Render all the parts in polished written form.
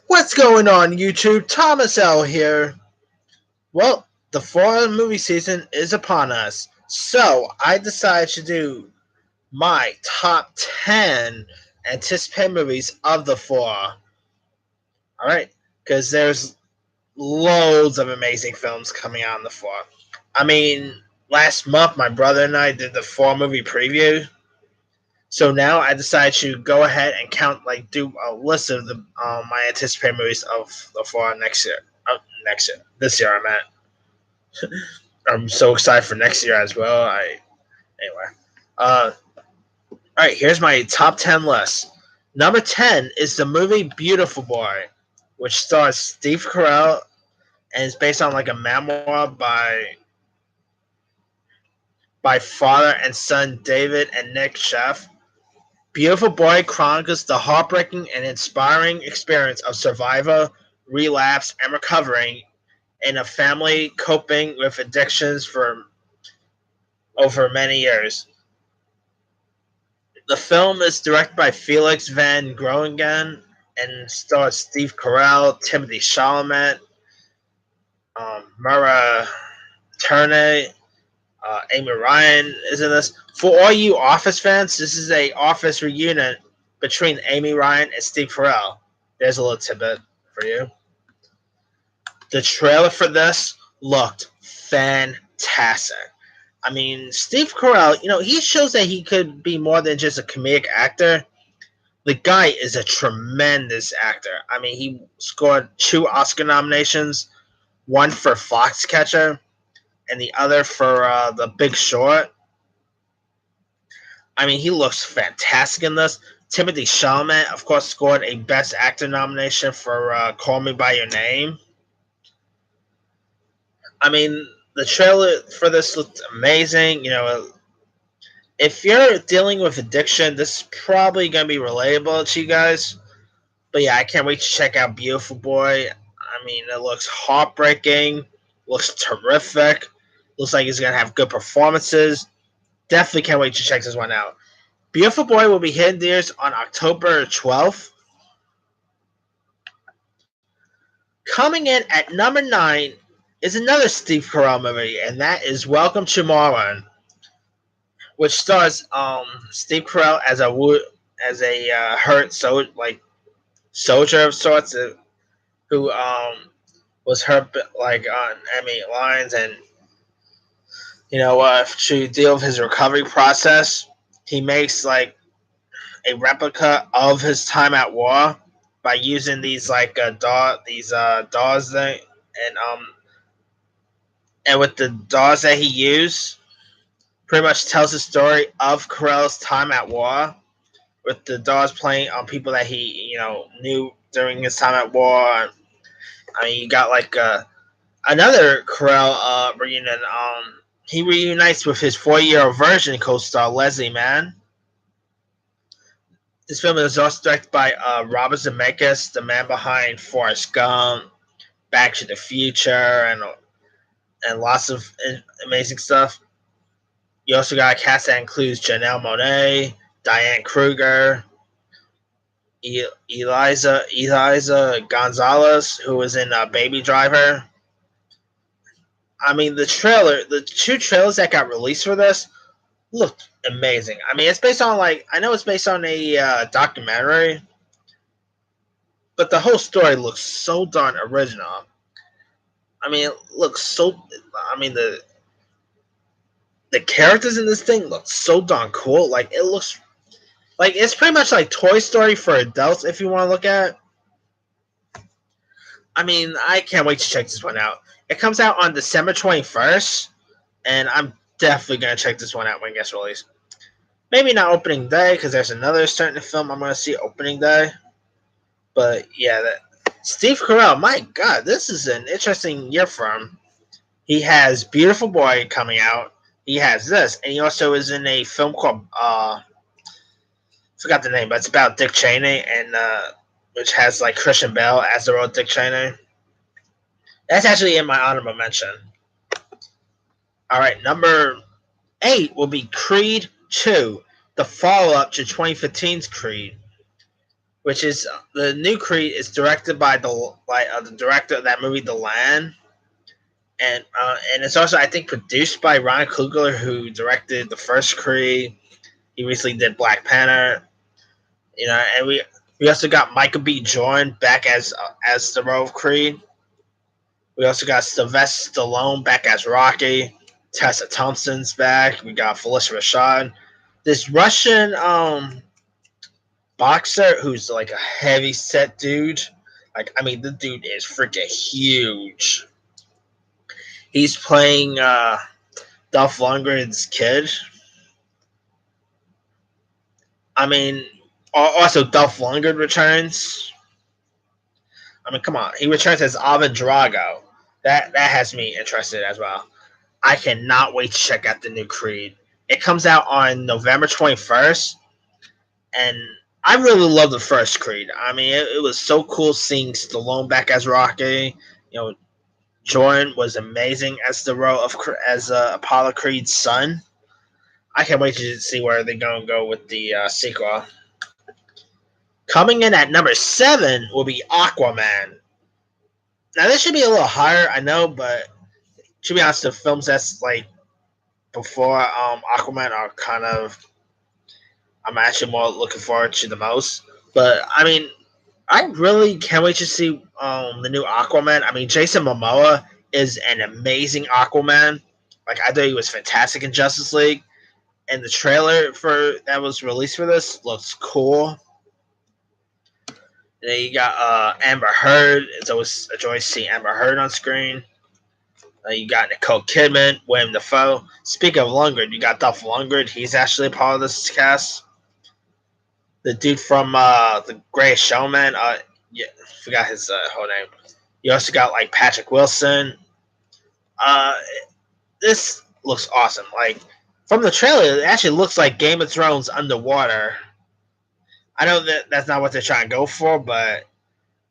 What's going on, YouTube? Thomas L here. Well, the fall movie season is upon us, so I decided to do my top 10 anticipated movies of the fall. Alright, because there's loads of amazing films coming out in the fall. I mean, last month my brother and I did the fall movie preview. So now I decided to go ahead and do a list of my anticipated movies of the fall next year. This year, I'm so excited for next year as well. Anyway. Uh, all right, here's my top 10 list. Number 10 is the movie Beautiful Boy, which stars Steve Carell and is based on like a memoir by father and son David and Nick Sheff. Beautiful Boy chronicles the heartbreaking and inspiring experience of survivor, relapse, and recovering in a family coping with addictions for over many years. The film is directed by Felix Van Groningen and stars Steve Carell, Timothy Chalamet, Mara Turney, Amy Ryan is in this. For all you Office fans, this is a Office reunion between Amy Ryan and Steve Carell. There's a little tidbit for you. The trailer for this looked fantastic. I mean, Steve Carell, he shows that he could be more than just a comedic actor. The guy is a tremendous actor. I mean, he scored 2 Oscar nominations, one for Foxcatcher and the other for The Big Short. I mean, he looks fantastic in this. Timothy Chalamet, of course, scored a Best Actor nomination for Call Me By Your Name. I mean, the trailer for this looked amazing. If you're dealing with addiction, this is probably going to be relatable to you guys. But yeah, I can't wait to check out Beautiful Boy. I mean, it looks heartbreaking, looks terrific, looks like he's going to have good performances. Definitely can't wait to check this one out. Beautiful Boy will be hitting theaters on October 12th. Coming in at number 9 is another Steve Carell movie, and that is Welcome to Marwen, which stars Steve Carell as a hurt soldier of sorts who was hurt on enemy lines, and to deal with his recovery process, he makes a replica of his time at war by using these dolls that and with the dolls that he used, pretty much tells the story of Carell's time at war, with the dolls playing on people that he knew during his time at war. I mean, you got another Carell reunion. He reunites with his 4-year version co-star Leslie Mann. This film is also directed by Robert Zemeckis, the man behind Forrest Gump, Back to the Future, and lots of amazing stuff. You also got a cast that includes Janelle Monáe, Diane Kruger, Eliza Gonzalez, who was in Baby Driver. I mean, the 2 trailers that got released for this looked amazing. I mean, it's based on I know it's based on a documentary, but the whole story looks so darn original. I mean, it looks so. I mean, the characters in this thing look so darn cool. It looks it's pretty much like Toy Story for adults, if you want to look at it. I mean, I can't wait to check this one out. It comes out on December 21st, and I'm definitely going to check this one out when it gets released. Maybe not opening day, because there's another certain film I'm going to see opening day. But yeah, Steve Carell, my God, this is an interesting year for him. He has Beautiful Boy coming out. He has this, and he also is in a film called forgot the name, but it's about Dick Cheney, and which has Christian Bale as the role of Dick Cheney. That's actually in my honorable mention. All right, number 8 will be Creed 2, the follow-up to 2015's Creed. which is the new Creed is directed by the director of that movie, The Land, and it's also I think produced by Ryan Coogler, who directed the first Creed. He recently did Black Panther, and we also got Michael B. Jordan back as the role of Creed. We also got Sylvester Stallone back as Rocky. Tessa Thompson's back. We got Phylicia Rashad. This Russian boxer who's like a heavy set dude. Like, I mean, the dude is freaking huge. He's playing Dolph Lundgren's kid. I mean, also Dolph Lundgren returns. I mean, come on, he returns as Ivan Drago. That has me interested as well. I cannot wait to check out the new Creed. It comes out on November 21st, and I really love the first Creed. I mean, it was so cool seeing Stallone back as Rocky. You know, Jordan was amazing as the role of as Apollo Creed's son. I can't wait to see where they're gonna go with the sequel. Coming in at number 7 will be Aquaman. Now this should be a little higher, I know, but to be honest, the films that's like before Aquaman are kind of I'm actually more looking forward to the most. But I mean, I really can't wait to see the new Aquaman. I mean, Jason Momoa is an amazing Aquaman. Like I thought he was fantastic in Justice League, and the trailer for that was released for this looks cool. And then you got Amber Heard. It's always a joy to see Amber Heard on screen. You got Nicole Kidman, William Dafoe. Speaking of Lundgren, you got Dolph Lundgren. He's actually a part of this cast. The dude from The Greatest Showman. Yeah, forgot his whole name. You also got like Patrick Wilson. Uh, this looks awesome. Like from the trailer, it actually looks like Game of Thrones underwater. I know that that's not what they're trying to go for, but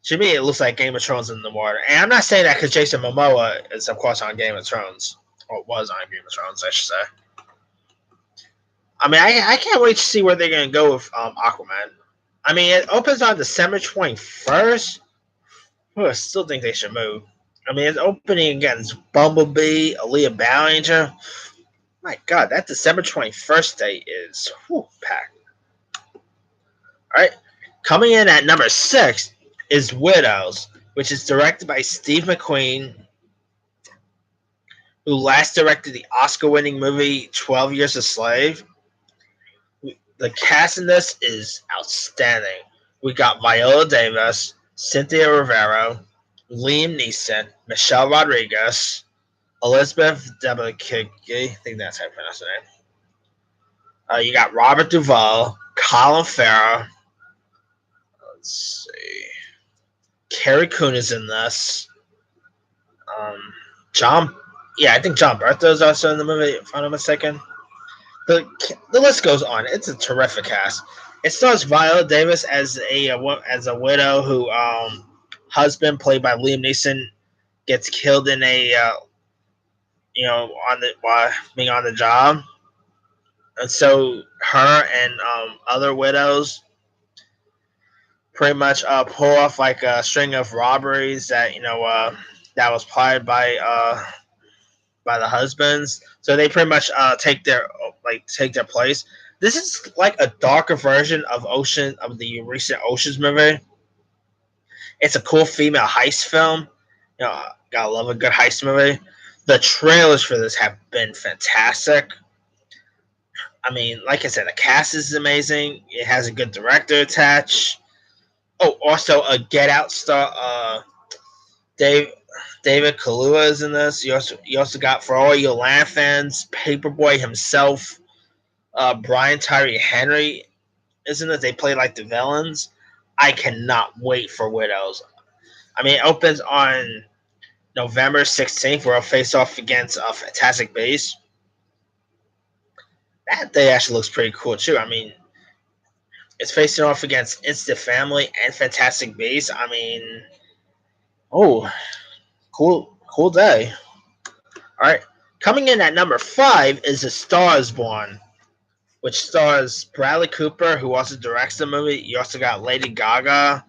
to me, it looks like Game of Thrones in the water. And I'm not saying that because Jason Momoa is, of course, on Game of Thrones. Or was on Game of Thrones, I should say. I mean, I can't wait to see where they're going to go with Aquaman. I mean, it opens on December 21st. I still think they should move. I mean, it's opening against Bumblebee, Aaliyah Ballinger. My God, that December 21st date is packed. All right. Coming in at number 6 is Widows, which is directed by Steve McQueen, who last directed the Oscar-winning movie 12 Years a Slave. The cast in this is outstanding. We got Viola Davis, Cynthia Rivera, Liam Neeson, Michelle Rodriguez, Elizabeth Debicki, I think that's how you pronounce her name. You got Robert Duvall, Colin Farrell. Let's see. Carrie Coon is in this. John, I think John Bertha is also in the movie, if I'm not mistaken. The list goes on. It's a terrific cast. It stars Viola Davis as a widow who husband played by Liam Neeson gets killed in a while being on the job, and so her and other widows pretty much pull off like a string of robberies that that was plotted by the husbands. So they pretty much take their place. This is like a darker version of the recent Ocean's movie. It's a cool female heist film. Gotta love a good heist movie. The trailers for this have been fantastic. I mean, like I said, the cast is amazing. It has a good director attached. Oh, also a Get Out star, David Kaluuya is in this. You also got, for all your Land fans, Paperboy himself, Brian Tyree Henry is in it. They play like the villains. I cannot wait for Widows. I mean, it opens on November 16th, where it'll face off against Fantastic Beasts. That day actually looks pretty cool too. I mean, it's facing off against Instant Family and Fantastic Beasts. I mean, oh, cool day. All right, coming in at number 5 is A Star Is Born. which stars Bradley Cooper, who also directs the movie. You also got Lady Gaga.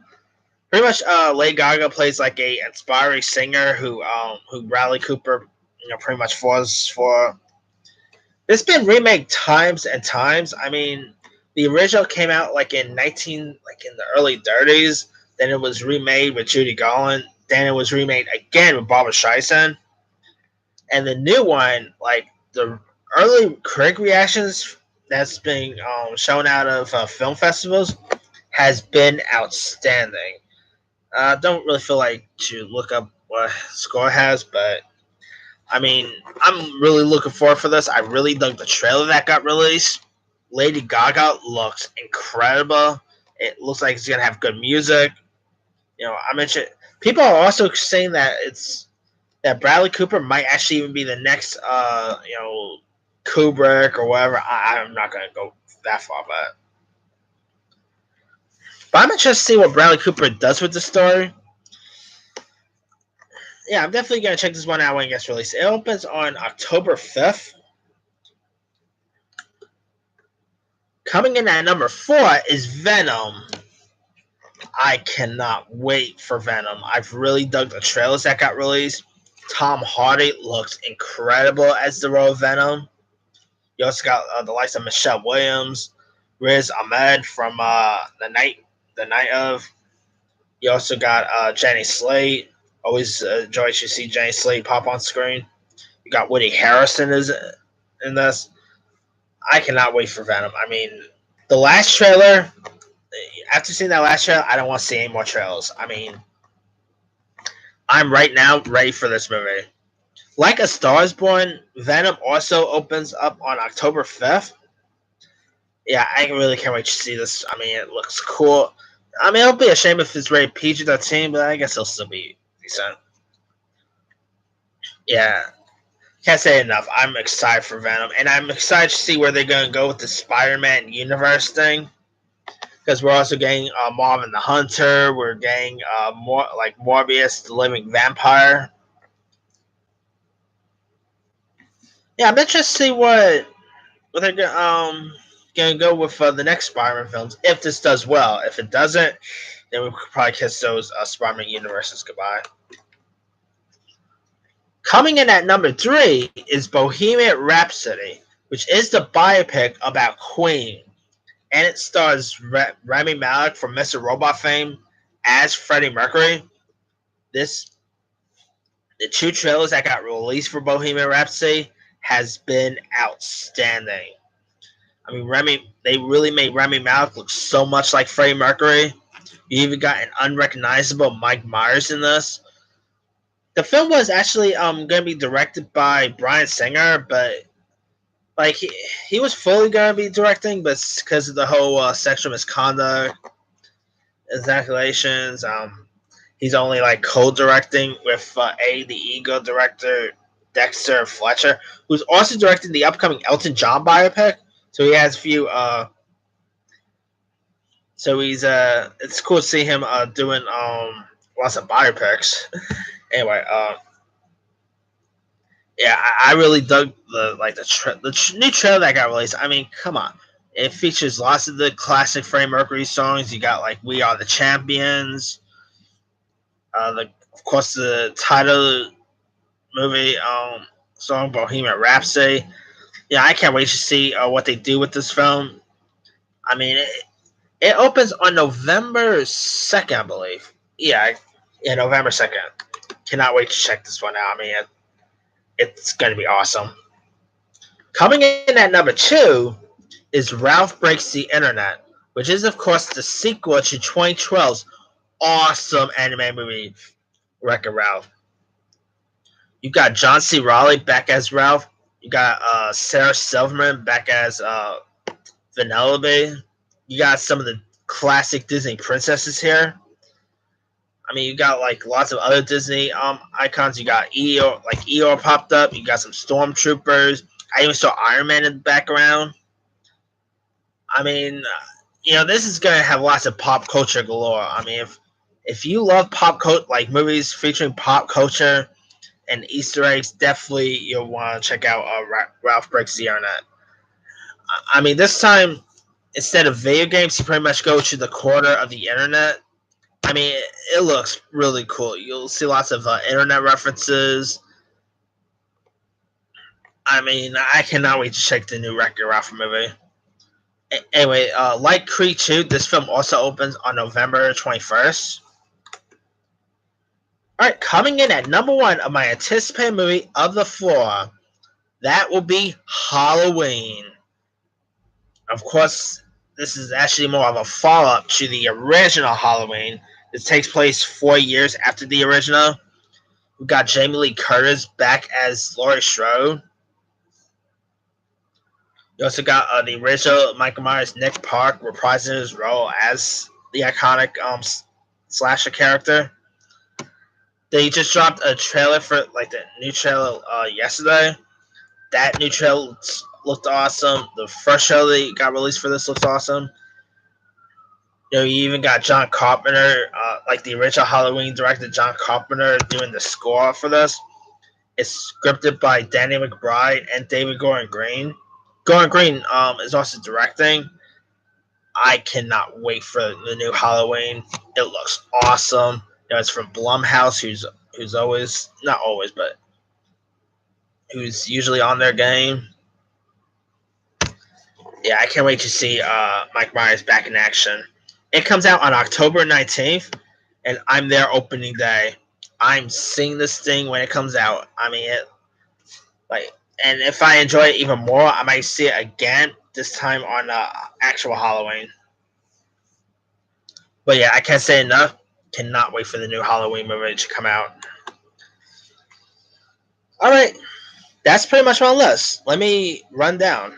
Pretty much, Lady Gaga plays like a inspiring singer who Bradley Cooper, pretty much falls for. It's been remade times and times. I mean, the original came out like in the early 30s. Then it was remade with Judy Garland. Then it was remade again with Barbara Streisand. And the new one, like the early critic reactions that's being shown out of film festivals, has been outstanding. Don't really feel like to look up what score has, but I mean, I'm really looking forward for this. I really dug the trailer that got released. Lady Gaga looks incredible. It looks like it's gonna have good music. I mentioned people are also saying that that Bradley Cooper might actually even be the next, Kubrick or whatever. I'm not gonna go that far, but I'm interested to see what Bradley Cooper does with the story. Yeah, I'm definitely gonna check this one out when it gets released. It opens on October 5th. Coming in at number 4 is Venom. I cannot wait for Venom. I've really dug the trailers that got released. Tom Hardy looks incredible as the role of Venom. You also got the likes of Michelle Williams, Riz Ahmed from the night of. You also got Jenny Slate. Always enjoy to see Jenny Slate pop on screen. You got Woody Harrelson is in this. I cannot wait for Venom. I mean, the last trailer. After seeing that last trailer, I don't want to see any more trailers. I mean, I'm right now ready for this movie. Like A Star Is Born, Venom also opens up on October 5th. Yeah, I really can't wait to see this. I mean, it looks cool. I mean, it'll be a shame if it's rated PG-13, but I guess it'll still be decent. Yeah, can't say enough. I'm excited for Venom, and I'm excited to see where they're going to go with the Spider-Man universe thing. Because we're also getting Marvin the Hunter. We're getting more like Morbius, the Living Vampire. Yeah, I'm interested to see what they're gonna go with the next Spider-Man films. If this does well, if it doesn't, then we could probably kiss those Spider-Man universes goodbye. Coming in at number 3 is Bohemian Rhapsody, which is the biopic about Queen, and it stars Rami Malek from Mr. Robot fame as Freddie Mercury. The 2 trailers that got released for Bohemian Rhapsody has been outstanding. I mean, they really made Rami Malek look so much like Freddie Mercury. You even got an unrecognizable Mike Myers in this. The film was actually going to be directed by Bryan Singer, but like he was fully going to be directing, but because of the whole sexual misconduct, ejaculations, he's only like co-directing with the Ego director Dexter Fletcher, who's also directing the upcoming Elton John biopic. So he has a few. So he's it's cool to see him doing lots of biopics. Anyway, yeah, I really dug the new trailer that got released. I mean, come on. It features lots of the classic Freddie Mercury songs. You got like "We Are the Champions," of course the title movie song Bohemian Rhapsody. Yeah, I can't wait to see what they do with this film. I mean, it opens on November 2nd, I believe. Yeah, November 2nd. Cannot wait to check this one out. I mean, it's going to be awesome. Coming in at number 2 is Ralph Breaks the Internet, which is, of course, the sequel to 2012's awesome anime movie, Wreck-It Ralph. You got John C. Reilly back as Ralph. You got Sarah Silverman back as Vanellope. You got some of the classic Disney princesses here. I mean, you got like lots of other Disney icons. You got Eeyore, like Eeyore popped up. You got some stormtroopers. I even saw Iron Man in the background. I mean, this is gonna have lots of pop culture galore. I mean, if you love pop culture, like movies featuring pop culture and Easter eggs, definitely you'll want to check out Ralph Breaks the Internet. I mean, this time instead of video games, you pretty much go to the corner of the internet. I mean, it looks really cool. You'll see lots of internet references. I mean, I cannot wait to check the new Wreck-It Ralph movie. Anyway, like Creed 2, this film also opens on November 21st. Alright, coming in at number one of my anticipated movie of the floor, that will be Halloween. Of course, this is actually more of a follow-up to the original Halloween. This takes place 4 years after the original. We got Jamie Lee Curtis back as Laurie Strode. You also got the original Michael Myers Nick Park reprising his role as the iconic slasher character. They just dropped a trailer for the new trailer yesterday. That new trailer looked awesome. The first trailer that got released for this looks awesome. You even got John Carpenter, like the original Halloween director John Carpenter, doing the score for this. It's scripted by Danny McBride and David Gordon Green. Gordon Green is also directing. I cannot wait for the new Halloween. It looks awesome. It's from Blumhouse, who's always, not always, but who's usually on their game. Yeah, I can't wait to see Mike Myers back in action. It comes out on October 19th, and I'm there opening day. I'm seeing this thing when it comes out. I mean, and if I enjoy it even more, I might see it again, this time on actual Halloween. But yeah, I can't say enough. Cannot wait for the new Halloween movie to come out. Alright, that's pretty much my list. Let me run down.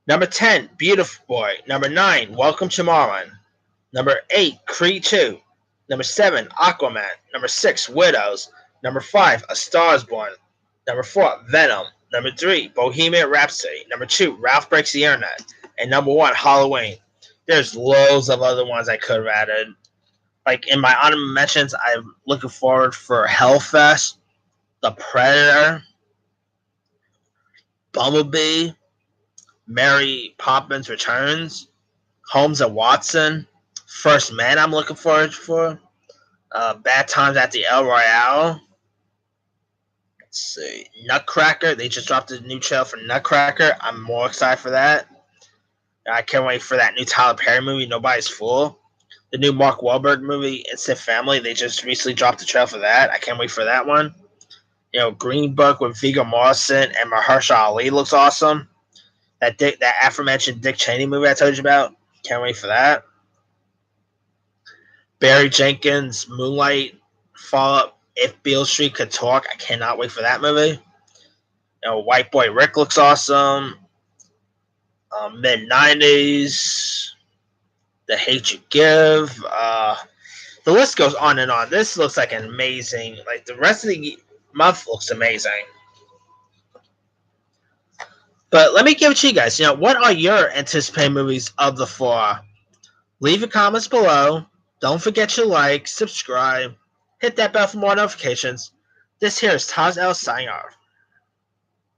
Number 10, Beautiful Boy. Number 9, Welcome to Marwen. Number 8, Creed 2. Number 7, Aquaman. Number 6, Widows. Number 5, A Star is Born. Number 4, Venom. Number 3, Bohemian Rhapsody. Number 2, Ralph Breaks the Internet. And number 1, Halloween. There's loads of other ones I could have added. Like in my honorable mentions, I'm looking forward for Hellfest, The Predator, Bumblebee, Mary Poppins Returns, Holmes and Watson, First Man I'm looking forward for, Bad Times at the El Royale. Let's see, Nutcracker. They just dropped a new trailer for Nutcracker. I'm more excited for that. I can't wait for that new Tyler Perry movie, Nobody's Fool. The new Mark Wahlberg movie, Instant Family. They just recently dropped the trailer for that. I can't wait for that one. Green Book with Viggo Mortensen and Mahershala Ali looks awesome. That aforementioned Dick Cheney movie I told you about. Can't wait for that. Barry Jenkins, Moonlight, follow-up, If Beale Street Could Talk. I cannot wait for that movie. White Boy Rick looks awesome. Mid-90s. The Hate You Give. The list goes on and on. This looks like an amazing, the rest of the month looks amazing. But let me give it to you guys. What are your anticipated movies of the floor? Leave your comments below. Don't forget to like, subscribe, hit that bell for more notifications. This here is Taz L signing off.